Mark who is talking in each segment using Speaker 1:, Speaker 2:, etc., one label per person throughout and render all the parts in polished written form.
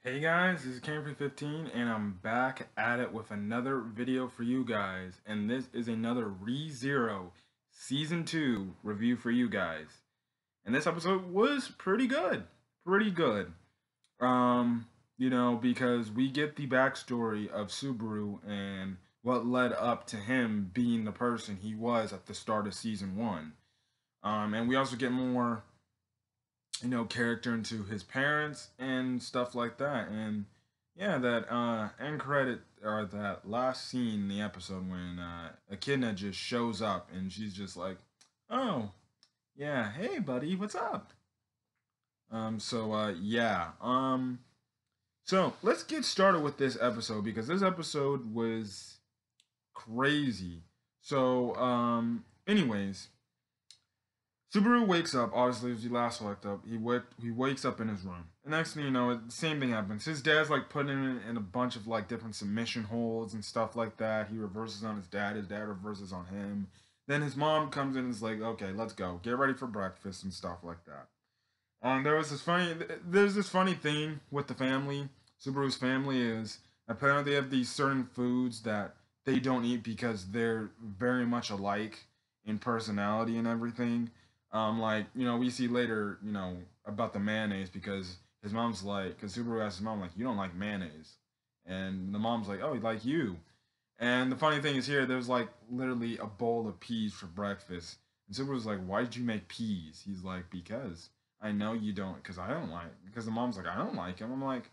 Speaker 1: Hey guys, this is Cameron15 and I'm back at it with another video for you guys. And this is another ReZero Season 2 review for you guys. And this episode was pretty good. Pretty good. Because we get the backstory of Subaru and what led up to him being the person he was at the start of Season 1. And we also get more character into his parents and stuff like that. And yeah, that end credit or that last scene in the episode when Echidna just shows up and she's just like, "Oh, yeah, hey buddy, what's up?" Yeah. So let's get started with this episode because this episode was crazy. Anyways, Subaru wakes up, obviously, as he last woke up. He wakes up in his room. And next thing you know, the same thing happens. His dad's like putting him in a bunch of like different submission holds and stuff like that. He reverses on his dad reverses on him. Then his mom comes in and is like, "Okay, let's go. Get ready for breakfast," and stuff like that. There's this funny thing with the family. Subaru's family is apparently they have these certain foods that they don't eat because they're very much alike in personality and everything. We see later, about the mayonnaise because his mom's like, because Subaru asks his mom, like, "You don't like mayonnaise." And the mom's like, "Oh, like you." And the funny thing is here, there's like literally a bowl of peas for breakfast. And Subaru's like, "Why did you make peas?" He's like, "Because I know you don't, because I don't like, because the mom's like, I don't like him." I'm like,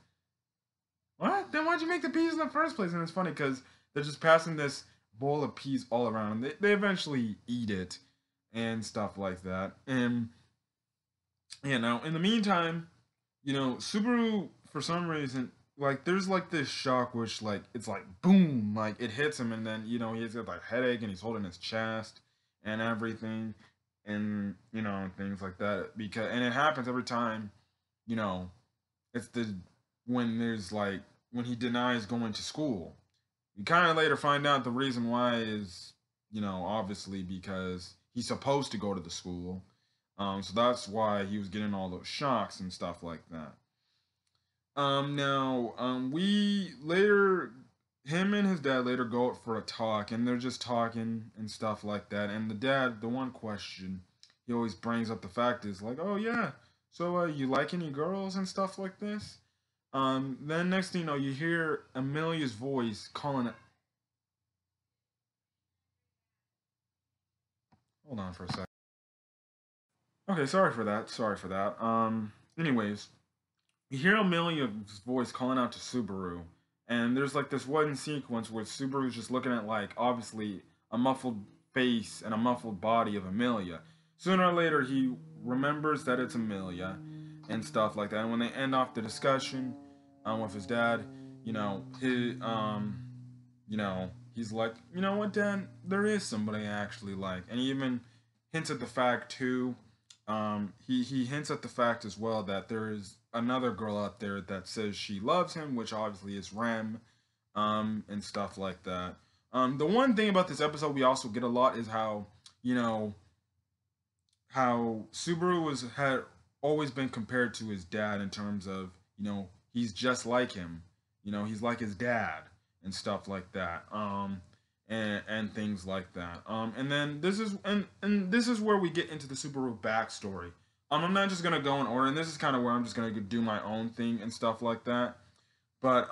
Speaker 1: "What? Then why'd you make the peas in the first place?" And it's funny because they're just passing this bowl of peas all around. They eventually eat it and stuff like that. And in the meantime, Subaru for some reason, like there's like this shock which like it's like boom, like it hits him and then he's got like headache and he's holding his chest and everything and things like that because and it happens every time, you know, it's the when there's like when he denies going to school. You kind of later find out the reason why is, obviously because he's supposed to go to the school. So that's why he was getting all those shocks and stuff like that. We later, him and his dad later go out for a talk, and they're just talking and stuff like that. And the dad, the one question he always brings up the fact is like, "Oh yeah, so you like any girls and stuff like this?" Then next thing you know, you hear Amelia's voice calling it. Hold on for a second. Okay, sorry for that. Sorry for that. Anyways, you hear Amelia's voice calling out to Subaru, and there's like this one sequence where Subaru's just looking at like obviously a muffled face and a muffled body of Amelia. Sooner or later, he remembers that it's Amelia and stuff like that. And when they end off the discussion with his dad, he's like, "You know what, Dad? There is somebody I actually like," and he even hints at the fact too. He hints at the fact as well that there is another girl out there that says she loves him, which obviously is Rem, and stuff like that. The one thing about this episode we also get a lot is how you know how Subaru had always been compared to his dad in terms of he's just like him, he's like his dad and stuff like that. And things like that. And then and this is where we get into the Subaru backstory. I'm not just gonna go in order, and this is kind of where I'm just gonna do my own thing and stuff like that. But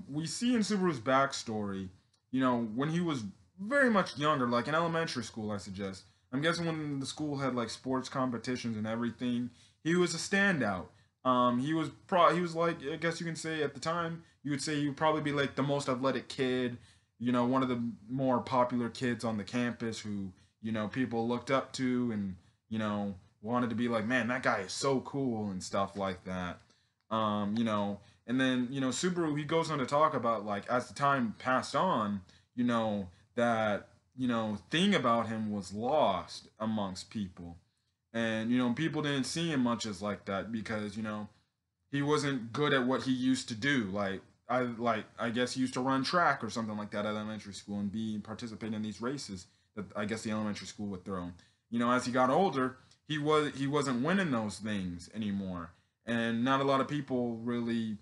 Speaker 1: we see in Subaru's backstory, when he was very much younger, like in elementary school, I suggest. I'm guessing when the school had like sports competitions and everything, he was a standout. He was like, I guess you can say at the time you would say he would probably be like the most athletic kid, one of the more popular kids on the campus who people looked up to and wanted to be like, "Man, that guy is so cool," and stuff like that. um you know and then Subaru, he goes on to talk about like as the time passed on, that thing about him was lost amongst people. And people didn't see him much as like that because he wasn't good at what he used to do. I guess he used to run track or something like that at elementary school and be participate in these races that I guess the elementary school would throw. As he got older, he wasn't winning those things anymore, and not a lot of people really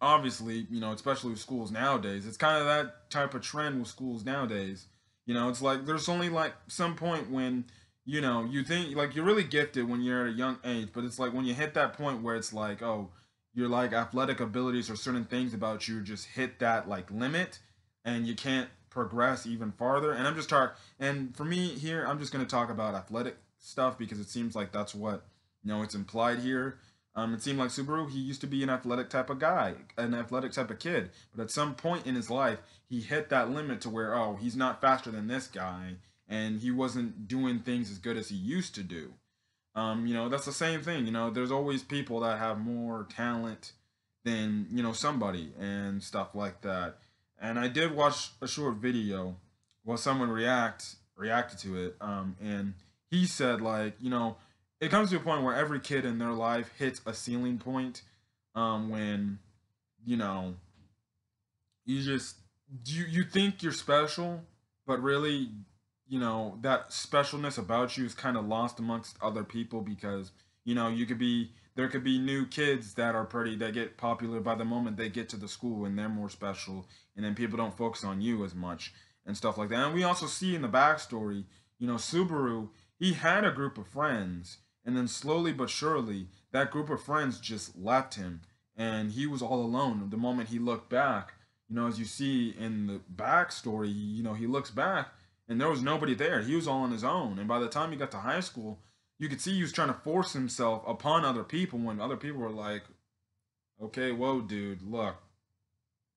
Speaker 1: obviously, especially with schools nowadays, it's kind of that type of trend with schools nowadays. It's like there's only like some point when, you think like you're really gifted when you're at a young age, but it's like when you hit that point where it's like, oh, your like athletic abilities or certain things about you just hit that like limit and you can't progress even farther. And I'm just talking, and for me here, I'm just going to talk about athletic stuff because it seems like that's what, it's implied here. It seemed like Subaru, he used to be an athletic type of guy, an athletic type of kid. But at some point in his life, he hit that limit to where, oh, he's not faster than this guy. And he wasn't doing things as good as he used to do. That's the same thing. There's always people that have more talent than, somebody and stuff like that. And I did watch a short video while someone reacted to it. And he said like, it comes to a point where every kid in their life hits a ceiling point when you know you just you think you're special, but really that specialness about you is kind of lost amongst other people because you could be there could be new kids that are pretty that get popular by the moment they get to the school and they're more special, and then people don't focus on you as much and stuff like that. And we also see in the backstory, Subaru, he had a group of friends, and then slowly but surely that group of friends just left him and he was all alone the moment he looked back. As you see in the backstory, he looks back and there was nobody there. He was all on his own. And by the time he got to high school, you could see he was trying to force himself upon other people when other people were like, okay, whoa, dude, look,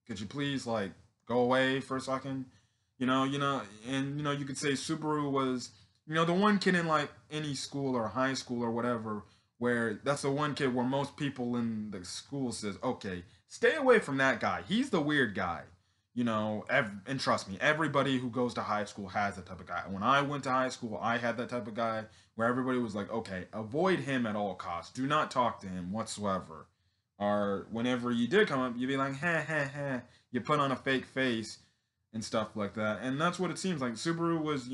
Speaker 1: could you please like go away for a second? And you could say Subaru was, the one kid in like any school or high school or whatever, where that's the one kid where most people in the school says, okay, stay away from that guy. He's the weird guy. And trust me, everybody who goes to high school has that type of guy. When I went to high school, I had that type of guy where everybody was like, okay, avoid him at all costs. Do not talk to him whatsoever. Or whenever you did come up, you'd be like, ha ha ha. You put on a fake face and stuff like that. And that's what it seems like. Subaru was,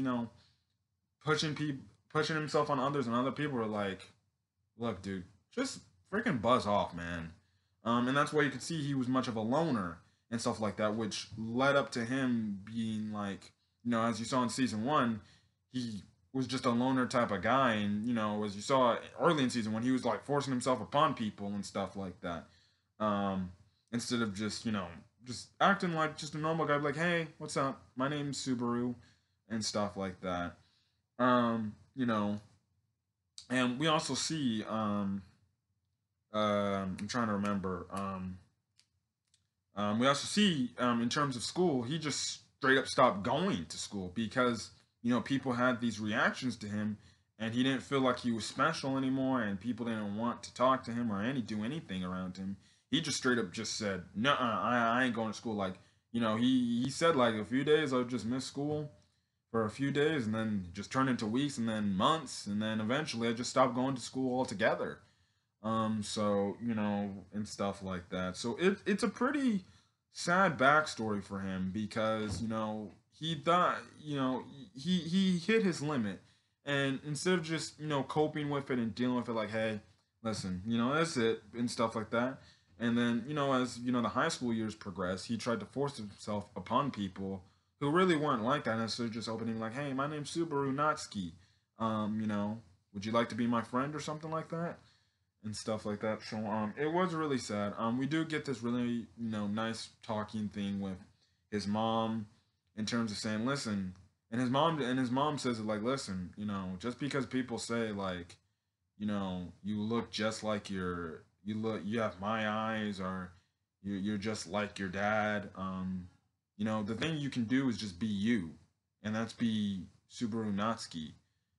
Speaker 1: pushing himself on others, and other people were like, look, dude, just freaking buzz off, man. And that's why you could see he was much of a loner and stuff like that, which led up to him being like, as you saw in season one, he was just a loner type of guy, and as you saw early in season one, he was like forcing himself upon people and stuff like that, instead of just acting like just a normal guy, like, hey, what's up? My name's Subaru, and stuff like that. You know, and we also see, I'm trying to remember, we also see, in terms of school, he just straight up stopped going to school because people had these reactions to him, and he didn't feel like he was special anymore, and people didn't want to talk to him or do anything around him. He just straight up just said, "No, I ain't going to school." Like he said like a few days I just missed school for a few days, and then just turned into weeks, and then months, and then eventually I just stopped going to school altogether. So and stuff like that. So it's a pretty sad backstory for him because he thought he hit his limit, and instead of just coping with it and dealing with it like, hey, listen, that's it and stuff like that. And then as the high school years progressed, he tried to force himself upon people who really weren't like that, and instead of just opening like, hey, my name's Subaru Natsuki, would you like to be my friend or something like that? And stuff like that. So it was really sad. We do get this really nice talking thing with his mom in terms of saying, listen, and his mom says it like, listen, just because people say like, you look just like you have my eyes, or you're just like your dad. The thing you can do is just be you, and that's be Subaru Natsuki.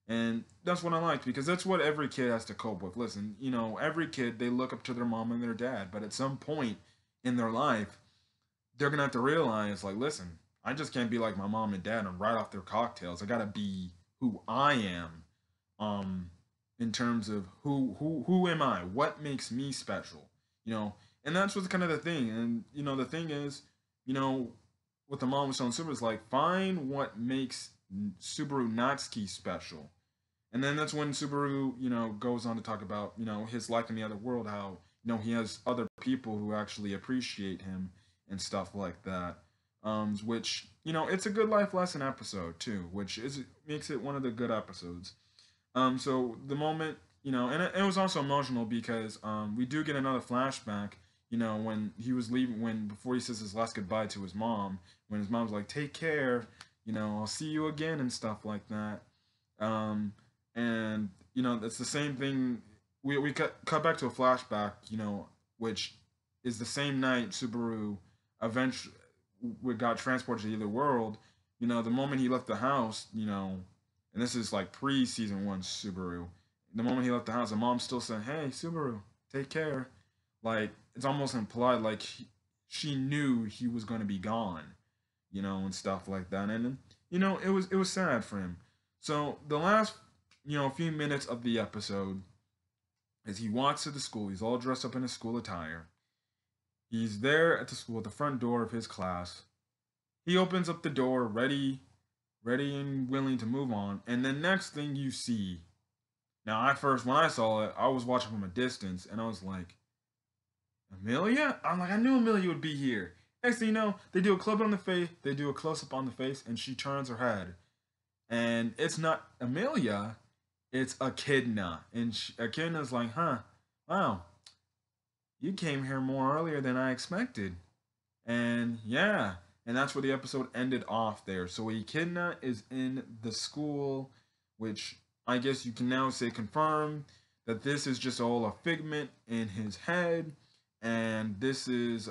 Speaker 1: And that's what I like because that's what every kid has to cope with. Listen, every kid, they look up to their mom and their dad, but at some point in their life, they're gonna have to realize, like, listen, I just can't be like my mom and dad and write off their cocktails. I gotta be who I am, in terms of who am I? What makes me special? And that's what's kind of the thing. And the thing is, you know, what the mom was telling Subaru is like, find what makes Subaru Natsuki special. And then that's when Subaru, goes on to talk about, his life in the other world, how, he has other people who actually appreciate him and stuff like that. Which it's a good life lesson episode too, which is makes it one of the good episodes. So the moment, and it was also emotional because we do get another flashback. When he was leaving, when before he says his last goodbye to his mom, when his mom's like, "Take care, I'll see you again" and stuff like that. Um, and it's the same thing. We cut back to a flashback, which is the same night Subaru eventually got transported to the other world. The moment he left the house, and this is like pre-season one Subaru. The moment he left the house, the mom still said, "Hey, Subaru, take care." Like it's almost implied, like she knew he was going to be gone, and stuff like that. And it was sad for him. So the last few minutes of the episode, as he walks to the school, he's all dressed up in his school attire. He's there at the school at the front door of his class. He opens up the door, ready and willing to move on. And the next thing you see, now when I saw it, I was watching from a distance, and I was like, Amelia? I'm like, I knew Amelia would be here. Next thing you know, they do a they do a close up on the face, and she turns her head, and it's not Amelia, it's Echidna, and Echidna's like, "Huh, wow, you came here more earlier than I expected," and yeah, and that's where the episode ended off there. So Echidna is in the school, which I guess you can now say confirm that this is just all a figment in his head, and this is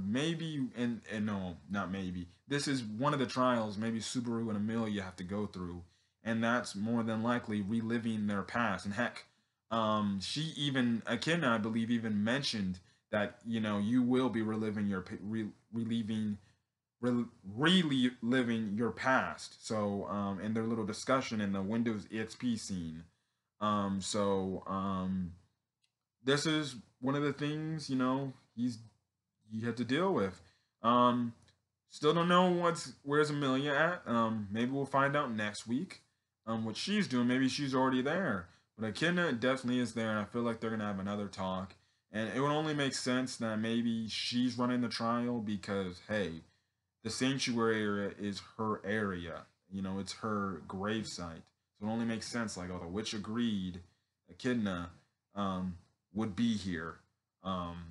Speaker 1: maybe and no, not maybe. This is one of the trials maybe Subaru and Amelia have to go through, and that's more than likely reliving their past. And heck, she even Echidna, I believe, even mentioned that you will be reliving reliving your past. So in their little discussion in the Windows EXP scene, so this is one of the things he had to deal with. Um, Still don't know where's Amelia at. Maybe we'll find out next week. What she's doing. Maybe she's already there. But Echidna definitely is there, and I feel like they're gonna have another talk. And it would only make sense that maybe she's running the trial because hey, the sanctuary area is her area. It's her gravesite. So it only makes sense. Like, oh, the witch agreed. Echidna would be here.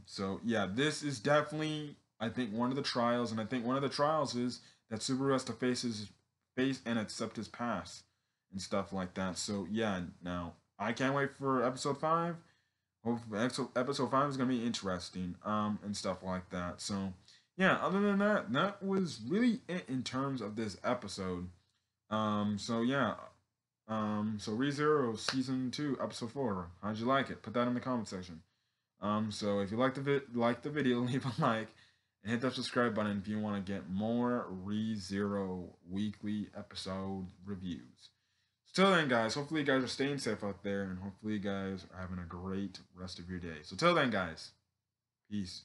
Speaker 1: So yeah, this is definitely I think one of the trials, and I think one of the trials is that Subaru has to face and accept his past and stuff like that. So yeah, now I can't wait for episode 5. Hopefully episode 5 is gonna be interesting, and stuff like that. So yeah, other than that, that was really it in terms of this episode. So yeah, so ReZero season 2 episode 4. How'd you like it? Put that in the comment section. So if you like the video, leave a like and hit that subscribe button if you want to get more ReZero weekly episode reviews. So till then, guys, hopefully you guys are staying safe out there, and hopefully you guys are having a great rest of your day. So till then, guys, peace.